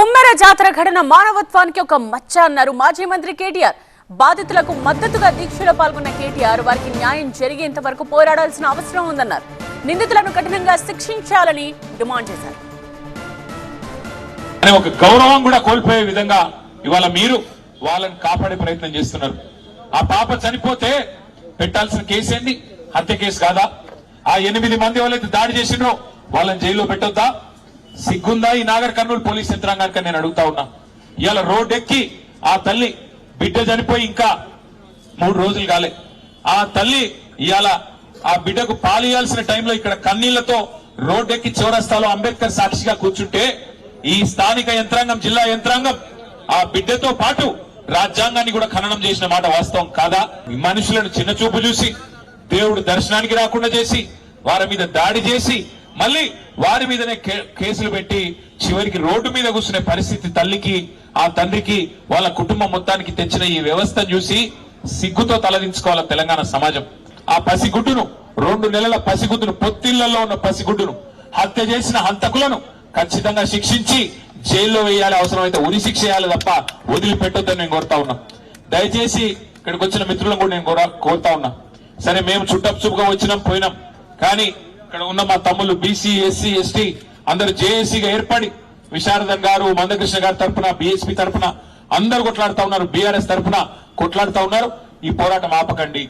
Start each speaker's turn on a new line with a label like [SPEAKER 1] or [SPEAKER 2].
[SPEAKER 1] కొమ్మెర జాతర ఘటన మానవత్వానికి ఒక మచ్చ అన్నారు మాజీ మంత్రి కేటీఆర్. బాధితులకు మద్దతుగా దీక్షలో పాల్గొన్న కేటీఆర్ వారికి న్యాయం జరిగేంత వరకు పోరాడాల్సిన అవసరం ఉందన్నారు. నిందితులను కఠినంగా శిక్షించాలని డిమాండ్ చేశారు.
[SPEAKER 2] ఒక గౌరవం కూడా కోల్పోయే విధంగా ఇవాళ మీరు వాళ్ళని కాపాడే ప్రయత్నం చేస్తున్నారు. ఆ పాప చనిపోతే పెట్టాల్సిన కేసు ఏంటి? హత్య కేసు కాదా? ఆ 8 మంది వాళ్ళైతే దాడి చేసిండ్రో వాళ్ళని జైల్లో పెట్టొద్దా? సిగ్గుందా ఈ నాగర్ కర్నూలు పోలీస్ యంత్రాంగానికి నేను అడుగుతా ఉన్నా. ఇవాళ రోడ్ ఎక్కి ఆ తల్లి బిడ్డ చనిపోయి ఇంకా 3 రోజులు కాలే. ఆ తల్లి ఇవాళ ఆ బిడ్డకు పాలియాల్సిన టైంలో ఇక్కడ కన్నీళ్లతో రోడ్ ఎక్కి చౌరస్తాలో అంబేద్కర్ సాక్షిగా కూర్చుంటే ఈ స్థానిక యంత్రాంగం, జిల్లా యంత్రాంగం ఆ బిడ్డతో పాటు రాజ్యాంగాన్ని కూడా ఖననం చేసిన మాట వాస్తవం కాదా? మనుషులను చిన్న చూపు చూసి దేవుడు దర్శనానికి రాకుండా చేసి వారి మీద దాడి చేసి మళ్ళీ వారి మీదనే కేసులు పెట్టి చివరికి రోడ్డు మీద కూర్చునే పరిస్థితి తల్లికి, ఆ తండ్రికి, వాళ్ళ కుటుంబం మొత్తానికి తెచ్చిన ఈ వ్యవస్థను చూసి సిగ్గుతో తలదించుకోవాలి తెలంగాణ సమాజం. ఆ పసిగుడ్డును, 2 నెలల పసిగుడ్డును, పొత్తిళ్లలో ఉన్న పసిగుడ్డును హత్య చేసిన హంతకులను ఖచ్చితంగా శిక్షించి జైల్లో వేయాలి, అవసరమైతే ఉరి శిక్ష చేయాలి తప్ప వదిలిపెట్టొద్దని నేను కోరుతా ఉన్నా. దయచేసి ఇక్కడికి వచ్చిన మిత్రులను కూడా నేను కోరుతా ఉన్నా. సరే, మేము చుట్టపుగా వచ్చినాం పోయినాం, కానీ ఇక్కడ ఉన్న మా తమ్ముళ్ళు బీసీ, ఎస్సీ, ఎస్టీ అందరు జేఏసీగా ఏర్పడి విశారదన్ గారు, మందకృష్ణ గారి తరఫున, బీఎస్పీ తరఫున అందరు కొట్లాడుతా ఉన్నారు, బీఆర్ఎస్ తరఫున కొట్లాడుతా ఉన్నారు. ఈ పోరాటం ఆపకండి.